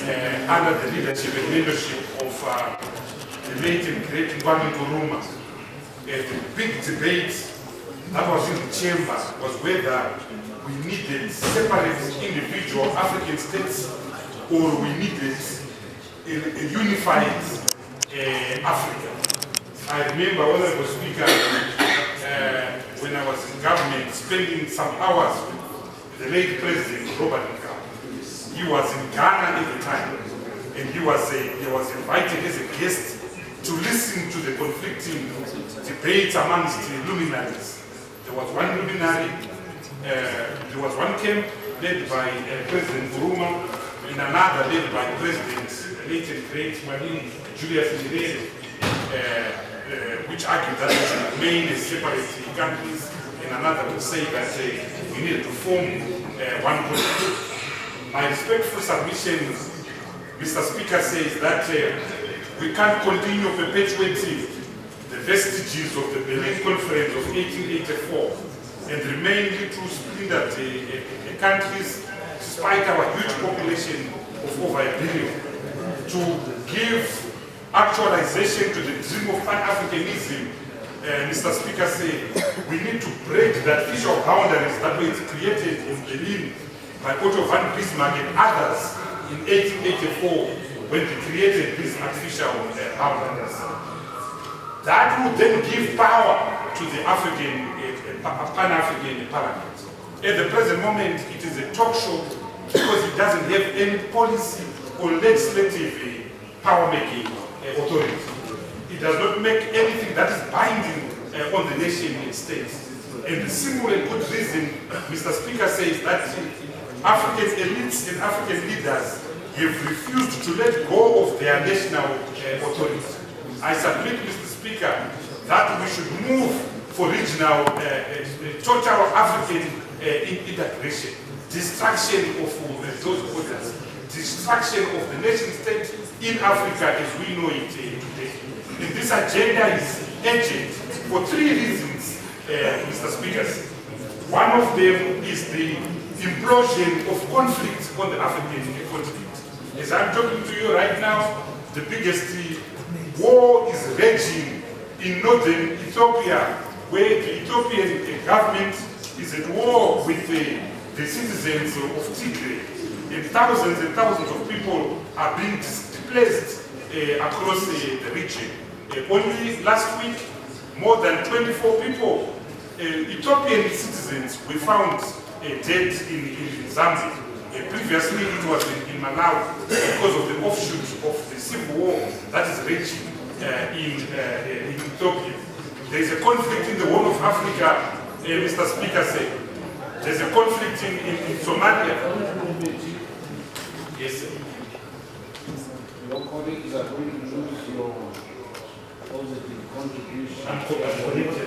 under the leadership and leadership of the late and great Kwame Nkrumah. The big debate that was in the chamber was whether we needed separate individual African states or we needed a unified Africa. I remember Honorable Speaker, when I was in government, spending some hours with the late President Robert Mugabe. He was in Ghana at the time, and he was invited as a guest to listen to the conflicting debates amongst the luminaries. There was one luminary, there was one camp led by President Nkrumah, and another led by President, the late and great Mwalimu Julius Nyerere, which argued that we should remain as separate countries, and another would say that we needed to form one country. My respectful submission, Mr. Speaker, says that we can't continue perpetuating the vestiges of the Berlin Conference of 1884 and remain little splintered countries despite our huge population of over 1 billion. To give actualization to the dream of Pan-Africanism, Mr. Speaker said, we need to break the official boundaries that were created in Berlin by Otto von Bismarck and others in 1884 when they created these artificial boundaries. That would then give power to the African, Pan-African Parliament. At the present moment, it is a talk show because it doesn't have any policy or legislative power-making authority. It does not make anything that is binding on the nation state. And the simple and good reason, Mr. Speaker, says that African elites and African leaders have refused to let go of their national authority. I submit, Mr. Speaker, that we should move for regional, total African integration, destruction of those borders, destruction of the nation state in Africa as we know it today. And this agenda is urgent for 3 reasons, Mr. Speaker. One of them is the implosion of conflict on the African continent. As I'm talking to you right now, the biggest war is raging in northern Ethiopia, where the Ethiopian government is at war with the citizens of Tigray. And thousands of people are being displaced across the region. Only last week, more than 24 people, Ethiopian citizens, were found dead in Zambia. Previously, it was in Malawi because of the offshoot of the civil war that is raging in Ethiopia. There is a conflict in the Horn of Africa, Mr. Speaker said. There is a conflict in Somalia. Yes, sir. Your colleagues are going to lose your positive contribution. I'm connected.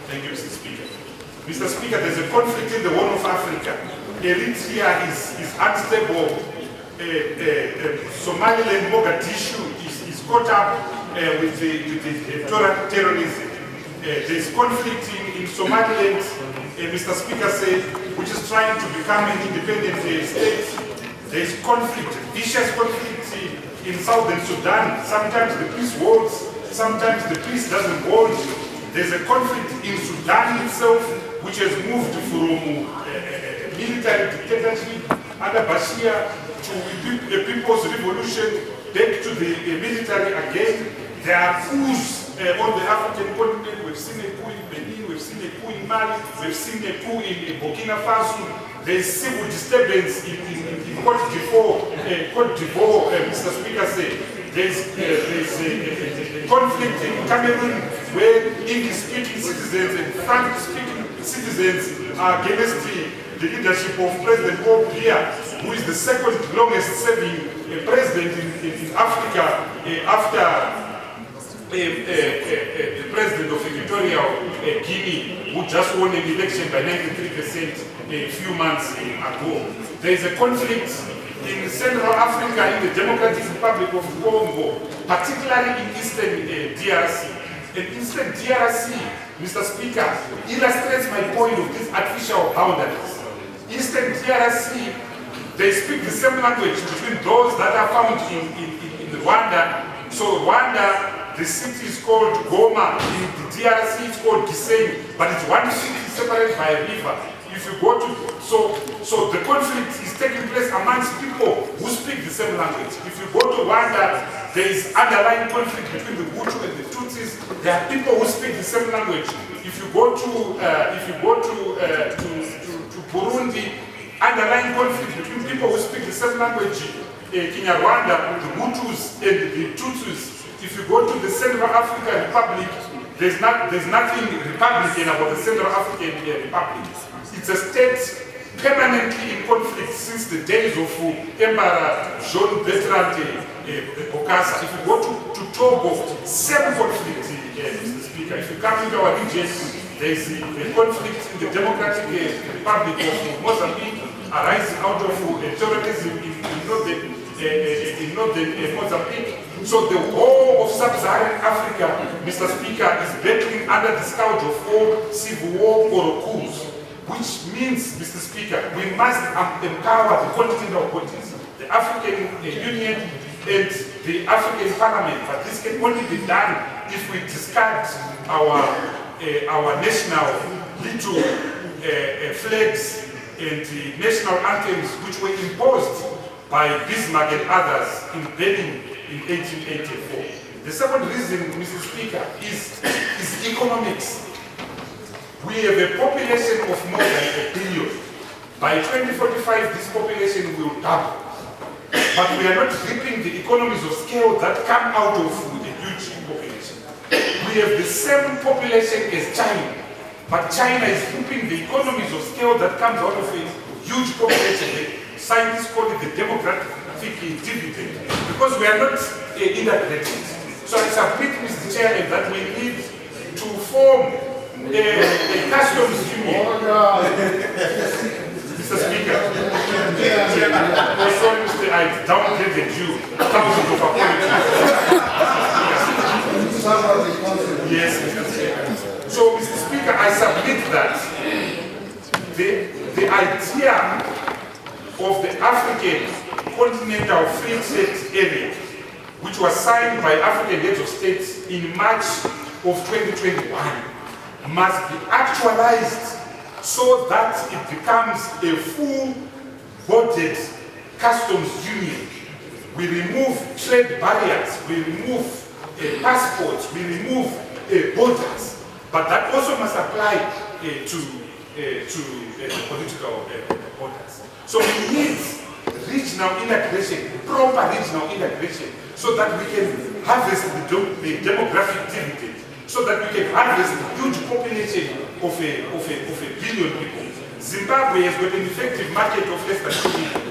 Thank you, Mr. Speaker. Mr. Speaker, there's a conflict in the Horn of Africa. Eritrea is unstable. Somaliland, Mogadishu is caught up with the terrorism. There's conflict in Somaliland, Mr. Speaker said, which is trying to become an independent state. There's conflict, vicious conflict in southern Sudan. Sometimes the peace holds, sometimes the peace doesn't hold. There's a conflict in Sudan itself, which has moved from military dictatorship under Bashir to a people's revolution, back to the military again. There are coups on the African continent. We've seen a coup in Benin, we've seen a coup in Mali, we've seen a coup in Burkina Faso. There is civil disturbance in Côte d'Ivoire, Mr. Speaker said. There's a conflict in Cameroon where English-speaking citizens and French-speaking citizens are against the leadership of President Paul Biya, who is the second longest serving president in Africa after the president of Equatorial Guinea, who just won an election by 93% a few months ago. There is a conflict in Central Africa, in the Democratic Republic of Congo, particularly in Eastern DRC. And Eastern DRC, Mr. Speaker, illustrates my point of these artificial boundaries. Eastern DRC They speak the same language between those that are found in Rwanda. So Rwanda, the city is called Goma, in the DRC it's called Gisenyi, but it's one city separated by a river. If you go to, so the conflict is taking place amongst people who speak the same language. If you go to Rwanda, there is underlying conflict between the Hutu and the Tutsis. There are people who speak the same language. If you go to Burundi, underlying conflict between people who speak the same language. Kinyarwanda, the Hutus and the Tutsis. If you go to the Central African Republic, there's nothing Republican about the Central African Republic. It's a state permanently in conflict since the days of Emperor Jean Bertrand Bokassa. If you go to Togo, same conflict, Mr. Speaker. If you come into our region, there is a conflict in the Democratic Republic of Mozambique arising out of terrorism in northern Mozambique. So the whole of sub-Saharan Africa, Mr. Speaker, is battling under the scourge of war, civil war, or coups. Which means, Mr. Speaker, we must empower the continental bodies, the African Union and the African Parliament. But this can only be done if we discard our national little flags and the national anthems which were imposed by Bismarck and others in Berlin in 1884. The second reason, Mr. Speaker, is economics. We have a population of more than 1 billion. By 2045, this population will double. But we are not reaping the economies of scale that come out of a huge population. We have the same population as China, but China is reaping the economies of scale that comes out of a huge population. The scientists call it the demographic dividend, because we are not integrated. So I submit, Mr. Chairman, that we need to form a customs union. Mr. Speaker, sorry, Mr. I downgraded you. Thousands of apologies. Yes, Mr. Speaker. So, Mr. Speaker, I submit that the idea of the African continental free trade area, which was signed by African heads of state in March of 2021, must be actualized so that it becomes a full-bodied customs union. We remove trade barriers, we remove passports, we remove borders, but that also must apply to political borders. So we need regional integration, proper regional integration, so that we can harvest the demographic dividend, so that we can harvest the huge population of a billion people. Zimbabwe has got an effective market of less than 2 million.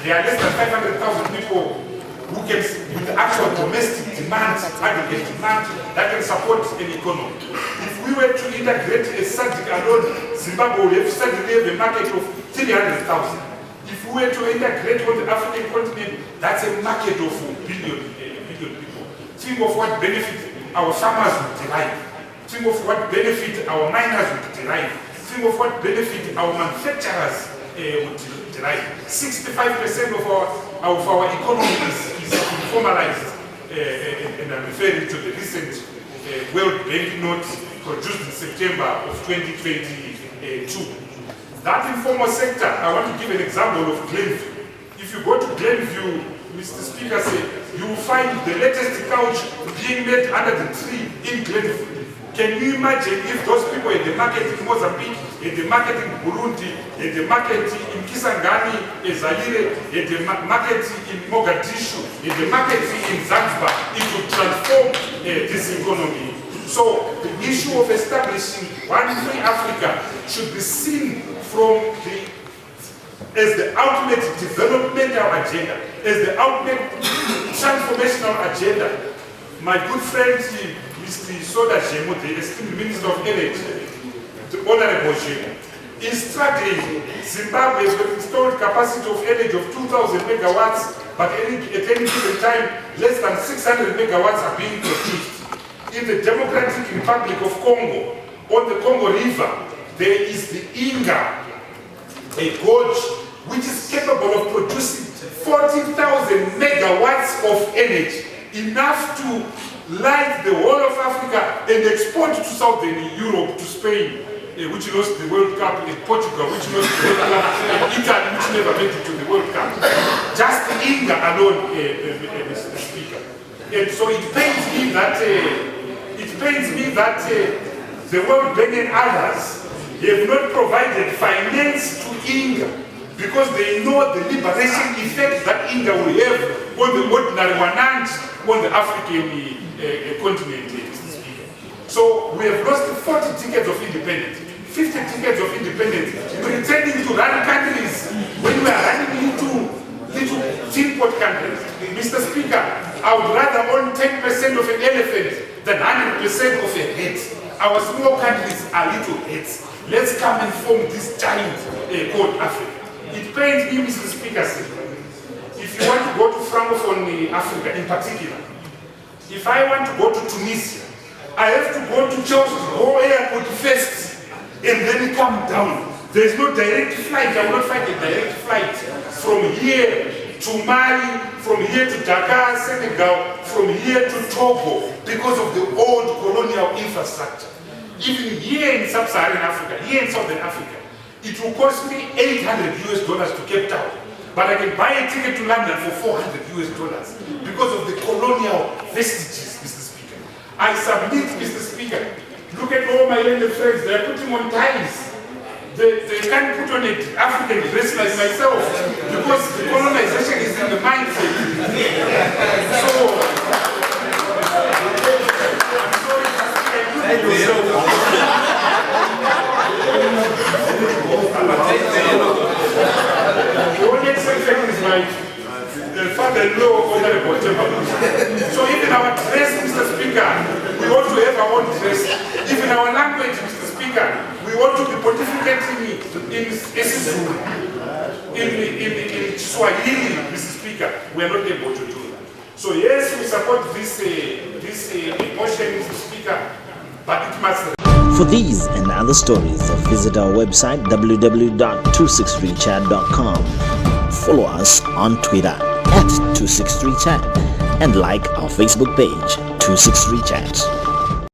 There are less than 500,000 people who can, with actual domestic demand, aggregate demand, that can support an economy. If we were to integrate a SADC alone, Zimbabwe would have suddenly have a market of 300,000. If we were to integrate on the African continent, that's a market of a billion people. Think of what benefit our farmers would derive. Think of what benefit our miners would derive. Think of what benefit our manufacturers would derive. 65% of our economy is informalized, and I'm referring to the recent World Bank note produced in September of 2022. That informal sector, I want to give an example of Glenview. If you go to Glenview, Mr. Speaker said, you will find the latest couch being made under the tree in Glenview. Can you imagine if those people in the market in Mozambique, in the market in Burundi, in the market in Kisangani, in Zaire, in the market in Mogadishu, in the market in Zanzibar, it would transform this economy. So the issue of establishing one free Africa should be seen as the ultimate developmental agenda, as the ultimate transformational agenda. My good friend, Mr. Soda Jemo, the esteemed Minister of Energy, the Honorable Jemo, is struggling. Zimbabwe has got installed capacity of energy of 2,000 megawatts, but at any given time, less than 600 megawatts are being produced. In the Democratic Republic of Congo, on the Congo River, there is the Inga, a gorge which is capable of producing 40,000 megawatts of energy, enough to light the whole of Africa and export to Southern Europe, to Spain, which lost the World Cup, in Portugal, which lost the World Cup, in Italy, which never made it to the World Cup. Just Inga alone, Mr. Speaker. And so it pains me that the World Bank and others have not provided finance to Inga, because they know the liberation effect that Inga will have on the ordinary Wananchi, on the African continent, Mr. Speaker. So we have lost 40 decades of independence, 50 decades of independence, pretending to run countries when we are running into little teapot countries. Mr. Speaker, I would rather own 10% of an elephant than 100% of a head. Our small countries are little heads. Let's come and form this giant called Africa. It pains me, Mr. Speaker, if you want to go to Francophone Africa in particular, if I want to go to Tunisia, I have to go to Chelsea, go airport first, and then come down. There is no direct flight. I will not find a direct flight from here to Mali, from here to Dakar, Senegal, from here to Togo, because of the old colonial infrastructure. Even here in Sub-Saharan Africa, here in Southern Africa, it will cost me $800 to Cape Town. But I can buy a ticket to London for $400 because of the colonial vestiges, Mr. Speaker. I submit, Mr. Speaker, look at all my young friends, they're putting on ties. They can't put on an African dress like myself because the colonization is in the mindset. So, the only exception is my father-in-law, Honorable Temple. So even our dress, Mr. Speaker, we ought to have our own dress. Even our language, Mr. Speaker, we ought to be pontificating in Isizulu, in Swahili, Mr. Speaker. We are not able to do that. So yes, we support this motion, Mr. Speaker, but it must. For these and other stories, visit our website www.263chat.com. Follow us on Twitter @263chat and like our Facebook page 263chat.